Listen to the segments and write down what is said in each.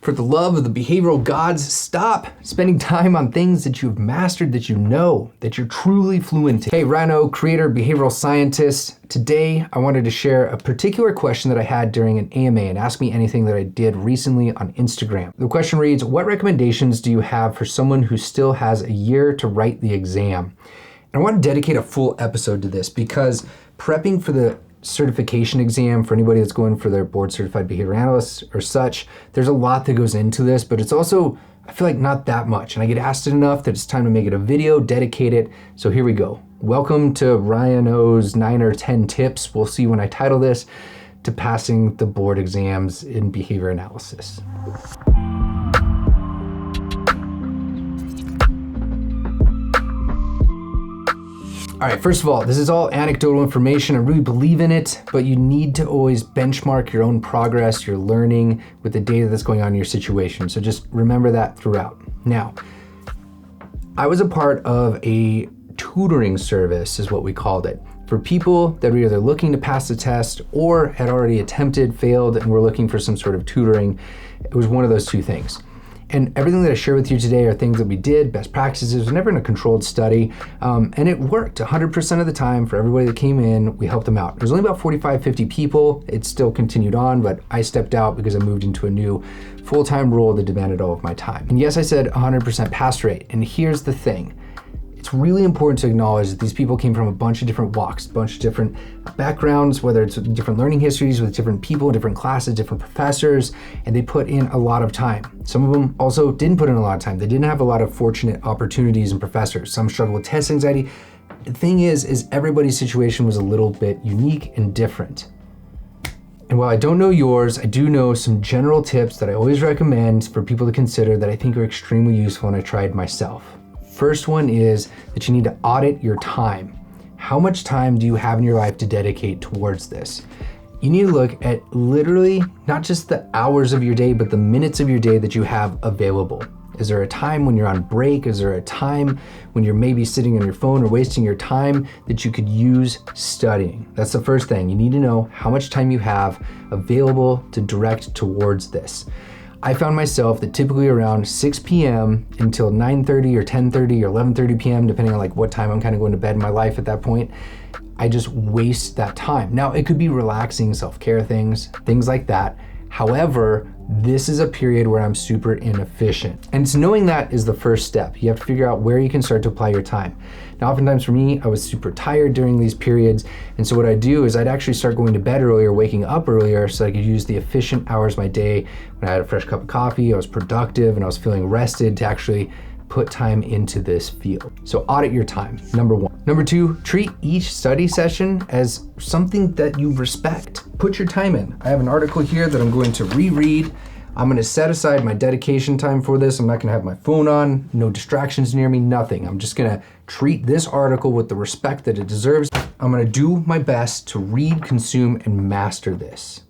For the love of the behavioral gods, stop spending time on things that you've mastered, that you know, that you're truly fluent in. Hey, Rhino, creator, behavioral scientist. Today, I wanted to share a particular question that I had during an AMA and Ask Me Anything that I did recently on Instagram. The question reads, what recommendations do you have for someone who still has a year to write the exam? And I want to dedicate a full episode to this because prepping for the certification exam for anybody that's going for their board certified behavior analysts or such, there's a lot that goes into this, but it's also, I feel like not that much. And I get asked it enough that it's time to make it a video, dedicate it. So here we go. Welcome to Ryan O's 9 or 10 tips. We'll see when I title this, to passing the board exams in behavior analysis. All right, first of all, this is all anecdotal information. I really believe in it, but you need to always benchmark your own progress, your learning with the data that's going on in your situation. So just remember that throughout. Now, I was a part of a tutoring service, is what we called it, for people that were either looking to pass the test or had already attempted, failed, and were looking for some sort of tutoring. It was one of those two things. And everything that I share with you today are things that we did, best practices. It was never in a controlled study. And it worked 100% of the time for everybody that came in. We helped them out. There was only about 45, 50 people. It still continued on, but I stepped out because I moved into a new full-time role that demanded all of my time. And yes, I said 100% pass rate. And here's the thing. It's really important to acknowledge that these people came from a bunch of different walks, a bunch of different backgrounds, whether it's different learning histories with different people, different classes, different professors, and they put in a lot of time. Some of them also didn't put in a lot of time. They didn't have a lot of fortunate opportunities and professors. Some struggled with test anxiety. The thing is everybody's situation was a little bit unique and different. And while I don't know yours, I do know some general tips that I always recommend for people to consider that I think are extremely useful and I tried myself. First one is that you need to audit your time. How much time do you have in your life to dedicate towards this? You need to look at literally not just the hours of your day, but the minutes of your day that you have available. Is there a time when you're on break? Is there a time when you're maybe sitting on your phone or wasting your time that you could use studying? That's the first thing. You need to know how much time you have available to direct towards this. I found myself that typically around 6 p.m. until 9:30 or 10:30 or 11:30 p.m., depending on like what time I'm kind of going to bed in my life at that point, I just waste that time. Now, it could be relaxing self-care things like that. However, this is a period where I'm super inefficient. And it's knowing that is the first step. You have to figure out where you can start to apply your time. Now, oftentimes for me, I was super tired during these periods. And so what I'd do is I'd actually start going to bed earlier, waking up earlier so I could use the efficient hours of my day when I had a fresh cup of coffee, I was productive, and I was feeling rested to actually put time into this field. So audit your time, number one. Number two, treat each study session as something that you respect. Put your time in. I have an article here that I'm going to reread. I'm gonna set aside my dedication time for this. I'm not gonna have my phone on, no distractions near me, nothing. I'm just gonna treat this article with the respect that it deserves. I'm gonna do my best to read, consume, and master this.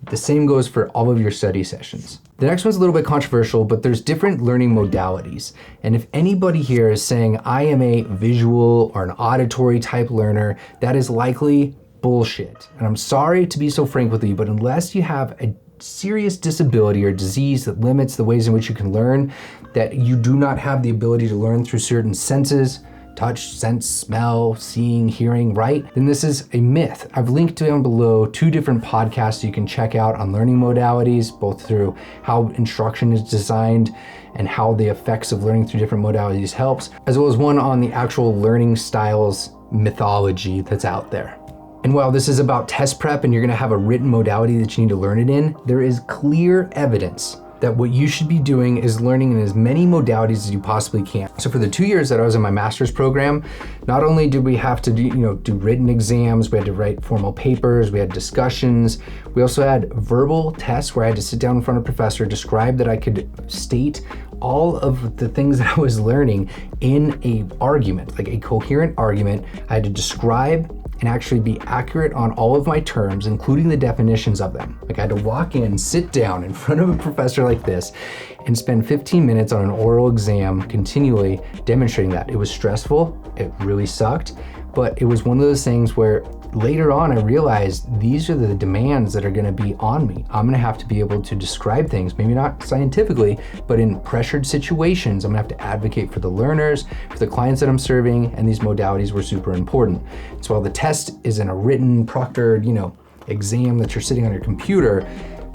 The same goes for all of your study sessions. The next one's a little bit controversial, but there's different learning modalities. And if anybody here is saying I am a visual or an auditory type learner, that is likely bullshit. And I'm sorry to be so frank with you, but unless you have a serious disability or disease that limits the ways in which you can learn, that you do not have the ability to learn through certain senses, touch, sense, smell, seeing, hearing, right? Then this is a myth. I've linked down below 2 different podcasts you can check out on learning modalities, both through how instruction is designed and how the effects of learning through different modalities helps, as well as one on the actual learning styles mythology that's out there. And while this is about test prep and you're gonna have a written modality that you need to learn it in, there is clear evidence that what you should be doing is learning in as many modalities as you possibly can. So for the 2 years that I was in my master's program, not only did we have to do written exams, we had to write formal papers, we had discussions, we also had verbal tests where I had to sit down in front of a professor, describe that I could state all of the things that I was learning in an argument, like a coherent argument. I had to describe and actually be accurate on all of my terms, including the definitions of them. Like I had to walk in, sit down in front of a professor like this and spend 15 minutes on an oral exam continually demonstrating that. It was stressful, it really sucked, but it was one of those things where later on, I realized these are the demands that are gonna be on me. I'm gonna have to be able to describe things, maybe not scientifically, but in pressured situations, I'm gonna have to advocate for the learners, for the clients that I'm serving, and these modalities were super important. So while the test isn't a written, proctored, exam that you're sitting on your computer,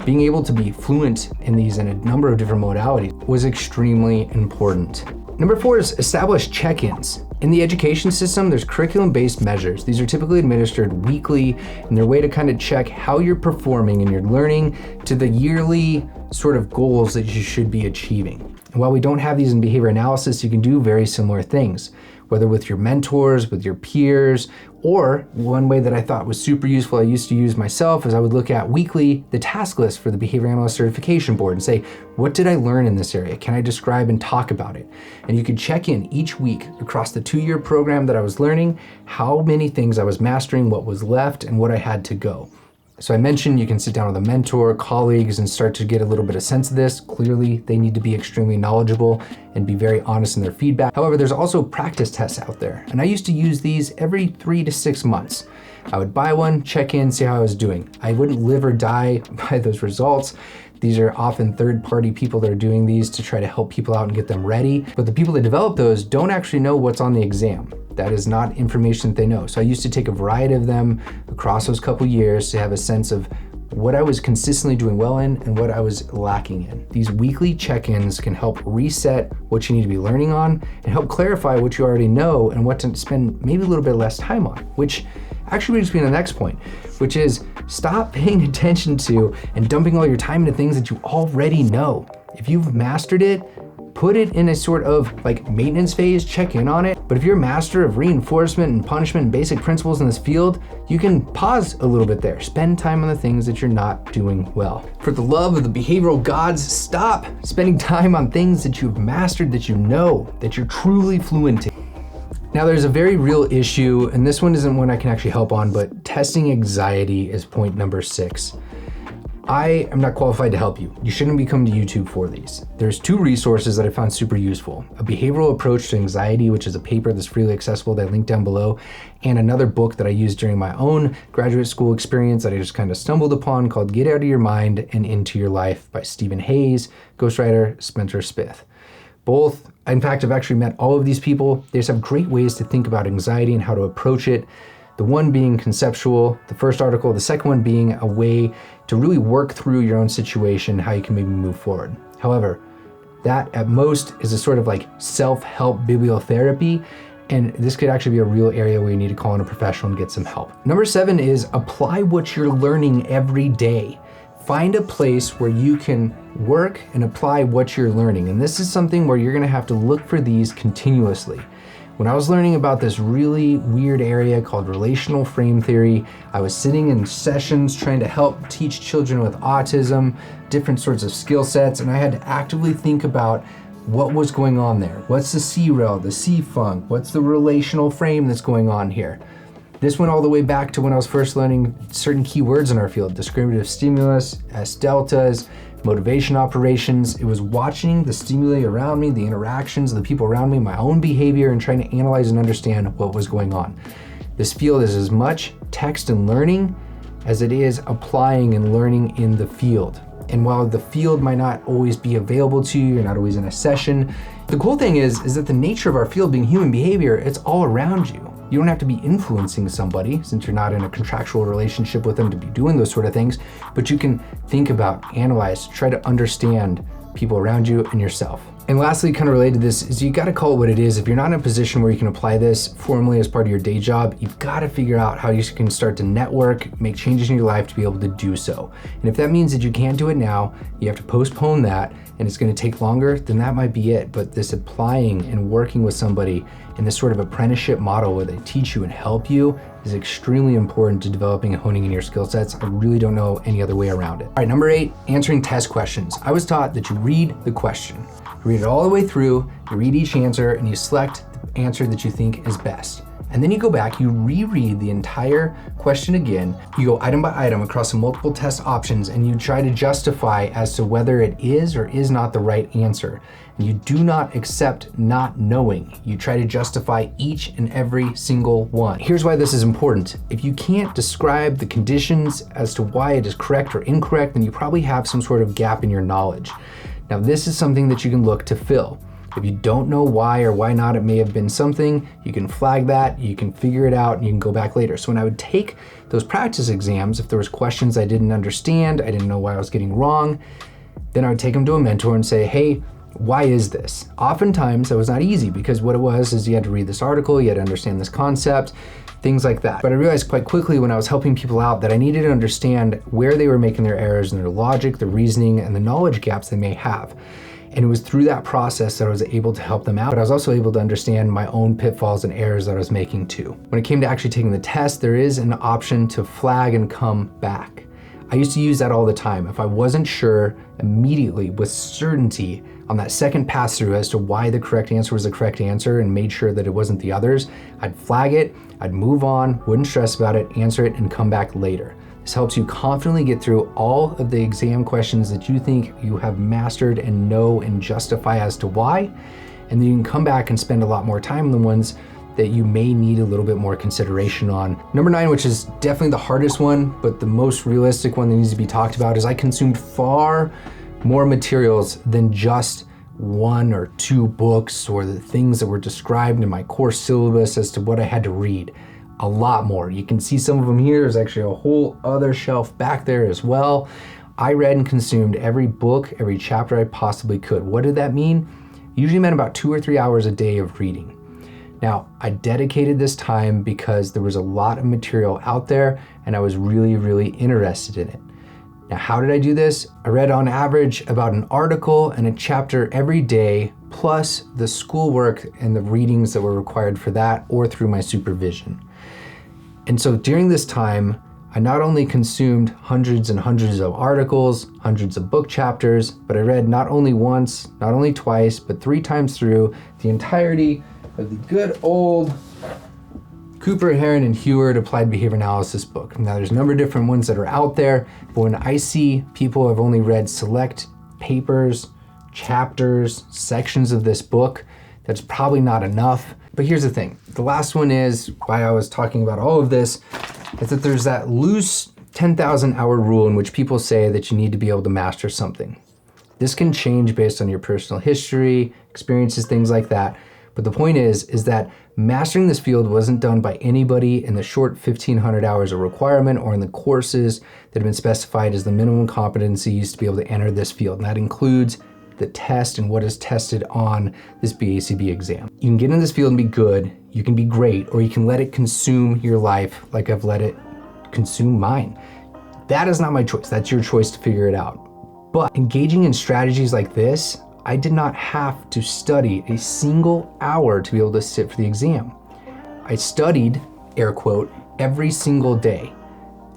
being able to be fluent in these in a number of different modalities was extremely important. Number 4 is establish check-ins. In the education system, there's curriculum-based measures. These are typically administered weekly, and they're a way to kind of check how you're performing and you're learning to the yearly sort of goals that you should be achieving. And while we don't have these in behavior analysis, you can do very similar things, whether with your mentors, with your peers, or one way that I thought was super useful, I used to use myself, is I would look at weekly the task list for the Behavior Analyst Certification Board and say, what did I learn in this area? Can I describe and talk about it? And you could check in each week across the 2-year program that I was learning, how many things I was mastering, what was left, and what I had to go. So I mentioned you can sit down with a mentor, colleagues, and start to get a little bit of sense of this. Clearly, they need to be extremely knowledgeable and be very honest in their feedback. However, there's also practice tests out there, and I used to use these every 3 to 6 months. I would buy one, check in, see how I was doing. I wouldn't live or die by those results. These are often third-party people that are doing these to try to help people out and get them ready. But the people that develop those don't actually know what's on the exam. That is not information that they know. So I used to take a variety of them across those couple years to have a sense of what I was consistently doing well in and what I was lacking in. These weekly check-ins can help reset what you need to be learning on and help clarify what you already know and what to spend maybe a little bit less time on, which actually brings me to the next point, which is stop paying attention to and dumping all your time into things that you already know. If you've mastered it, put it in a sort of like maintenance phase, check in on it. But if you're a master of reinforcement and punishment and basic principles in this field, you can pause a little bit there. Spend time on the things that you're not doing well. For the love of the behavioral gods, stop spending time on things that you've mastered, that you know, that you're truly fluent in. Now there's a very real issue, and this one isn't one I can actually help on, but testing anxiety is point number 6. I am not qualified to help you. You shouldn't be coming to YouTube for these. There's 2 resources that I found super useful. A behavioral approach to anxiety, which is a paper that's freely accessible that I linked down below, and another book that I used during my own graduate school experience that I just kind of stumbled upon called Get Out of Your Mind and Into Your Life by Stephen Hayes, ghostwriter Spencer Smith. Both, in fact, I've actually met all of these people. They just have great ways to think about anxiety and how to approach it. The one being conceptual, the first article, the second one being a way to really work through your own situation, how you can maybe move forward. However, that at most is a sort of like self-help bibliotherapy, and this could actually be a real area where you need to call in a professional and get some help. Number 7 is apply what you're learning every day. Find a place where you can work and apply what you're learning. And this is something where you're gonna have to look for these continuously. When I was learning about this really weird area called relational frame theory, I was sitting in sessions trying to help teach children with autism, different sorts of skill sets, and I had to actively think about what was going on there. What's the C-rel, the C-func, what's the relational frame that's going on here? This went all the way back to when I was first learning certain keywords in our field, discriminative stimulus, S-deltas, motivation operations. It was watching the stimuli around me, the interactions of the people around me, my own behavior, and trying to analyze and understand what was going on. This field is as much text and learning as it is applying and learning in the field. And while the field might not always be available to you, you're not always in a session, the cool thing is that the nature of our field being human behavior, it's all around you. You don't have to be influencing somebody since you're not in a contractual relationship with them to be doing those sort of things, but you can think about, analyze, try to understand people around you and yourself. And lastly, kind of related to this, is you gotta call it what it is. If you're not in a position where you can apply this formally as part of your day job, you've gotta figure out how you can start to network, make changes in your life to be able to do so. And if that means that you can't do it now, you have to postpone that, and it's gonna take longer, then that might be it. But this applying and working with somebody in this sort of apprenticeship model where they teach you and help you is extremely important to developing and honing in your skill sets. I really don't know any other way around it. All right, number 8, answering test questions. I was taught that you read the question. You read it all the way through, you read each answer, and you select the answer that you think is best. And then you go back, you reread the entire question again, you go item by item across the multiple test options, and you try to justify as to whether it is or is not the right answer. And you do not accept not knowing. You try to justify each and every single one. Here's why this is important. If you can't describe the conditions as to why it is correct or incorrect, then you probably have some sort of gap in your knowledge. Now, this is something that you can look to fill. If you don't know why or why not it may have been something, you can flag that, you can figure it out, and you can go back later. So when I would take those practice exams, if there was questions I didn't understand, I didn't know why I was getting wrong, then I would take them to a mentor and say, hey, why is this? Oftentimes that was not easy, because what it was is you had to read this article, you had to understand this concept, things like that. But I realized quite quickly when I was helping people out that I needed to understand where they were making their errors in their logic, their reasoning, and the knowledge gaps they may have. And it was through that process that I was able to help them out, but I was also able to understand my own pitfalls and errors that I was making too. When it came to actually taking the test, there is an option to flag and come back. I used to use that all the time. If I wasn't sure immediately with certainty on that second pass through as to why the correct answer was the correct answer and made sure that it wasn't the others, I'd flag it, I'd move on, wouldn't stress about it, answer it, and come back later. This helps you confidently get through all of the exam questions that you think you have mastered and know and justify as to why, and then you can come back and spend a lot more time on the ones that you may need a little bit more consideration on. Number 9, which is definitely the hardest one, but the most realistic one that needs to be talked about, is I consumed far more materials than just 1 or 2 books or the things that were described in my course syllabus as to what I had to read. A lot more. You can see some of them here. There's actually a whole other shelf back there as well. I read and consumed every book, every chapter I possibly could. What did that mean? Usually meant about 2 or 3 hours a day of reading. Now, I dedicated this time because there was a lot of material out there and I was really, really interested in it. Now, how did I do this? I read on average about an article and a chapter every day, plus the schoolwork and the readings that were required for that or through my supervision. And so during this time, I not only consumed hundreds and hundreds of articles, hundreds of book chapters, but I read not only once, not only twice, but 3 times through the entirety of the good old Cooper, Heron, and Youre Applied Behavior Analysis book. Now there's a number of different ones that are out there, but when I see people have only read select papers, chapters, sections of this book, that's probably not enough. But here's the thing. The last one is why I was talking about all of this, is that there's that loose 10,000 hour rule in which people say that you need to be able to master something. This can change based on your personal history, experiences, things like that. But the point is that mastering this field wasn't done by anybody in the short 1,500 hours of requirement or in the courses that have been specified as the minimum competencies to be able to enter this field. And that includes the test and what is tested on this BCBA exam. You can get in this field and be good, you can be great, or you can let it consume your life like I've let it consume mine. That is not my choice. That's your choice to figure it out. But engaging in strategies like this, I did not have to study a single hour to be able to sit for the exam. I studied, air quote, every single day.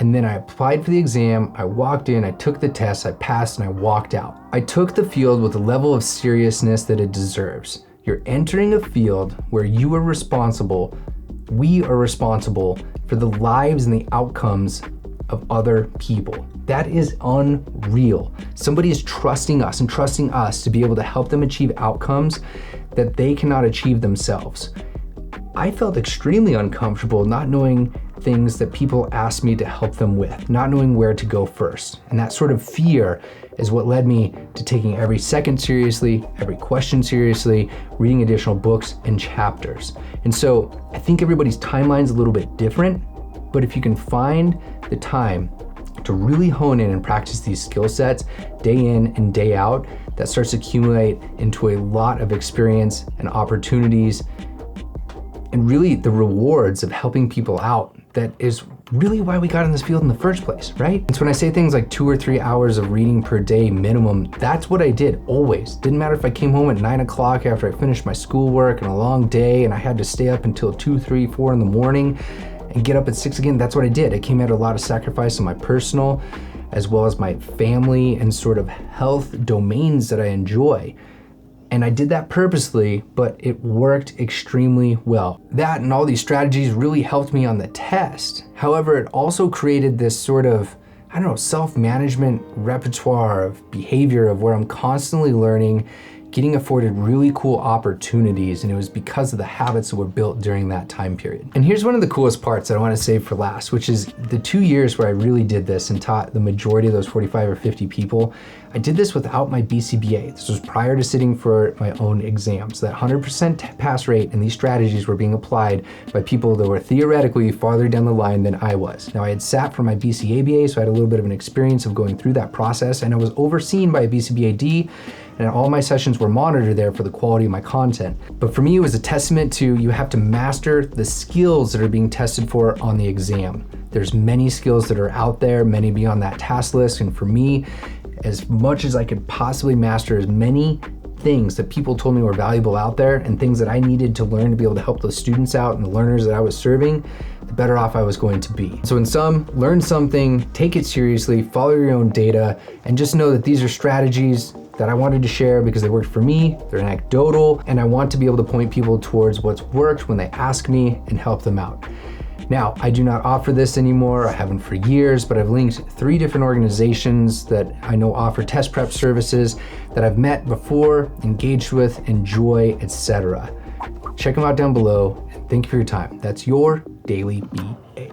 And then I applied for the exam, I walked in, I took the test, I passed, and I walked out. I took the field with the level of seriousness that it deserves. You're entering a field where you are responsible, we are responsible for the lives and the outcomes of other people. That is unreal. Somebody is trusting us and trusting us to be able to help them achieve outcomes that they cannot achieve themselves. I felt extremely uncomfortable not knowing things that people asked me to help them with, not knowing where to go first. And that sort of fear is what led me to taking every second seriously, every question seriously, reading additional books and chapters. And so I think everybody's timeline's a little bit different, but if you can find the time to really hone in and practice these skill sets day in and day out, that starts to accumulate into a lot of experience and opportunities and really the rewards of helping people out. That is really why we got in this field in the first place, right? And so when I say things like 2 or 3 hours of reading per day minimum, that's what I did always. Didn't matter if I came home at 9 o'clock after I finished my schoolwork and a long day and I had to stay up until 2, 3, 4 in the morning and get up at 6 again. That's what I did. It came at a lot of sacrifice in my personal as well as my family and sort of health domains that I enjoy. And I did that purposely, but it worked extremely well. That and all these strategies really helped me on the test. However, it also created this sort of, I don't know, self-management repertoire of behavior of where I'm constantly learning, getting afforded really cool opportunities, and it was because of the habits that were built during that time period. And here's one of the coolest parts that I want to save for last, which is the 2 years where I really did this and taught the majority of those 45 or 50 people. I did this without my BCBA. This was prior to sitting for my own exams. That 100% pass rate and these strategies were being applied by people that were theoretically farther down the line than I was. Now I had sat for my BCABA, so I had a little bit of an experience of going through that process, and I was overseen by a BCBAD, and all my sessions were monitored there for the quality of my content. But for me, it was a testament to you have to master the skills that are being tested for on the exam. There's many skills that are out there, many beyond that task list, and for me, as much as I could possibly master as many things that people told me were valuable out there and things that I needed to learn to be able to help those students out and the learners that I was serving, the better off I was going to be. So in sum, learn something, take it seriously, follow your own data, and just know that these are strategies that I wanted to share because they worked for me, they're anecdotal, and I want to be able to point people towards what's worked when they ask me and help them out. Now, I do not offer this anymore, I haven't for years, but I've linked 3 different organizations that I know offer test prep services that I've met before, engaged with, enjoy, etc. Check them out down below, and thank you for your time. That's your Daily BA.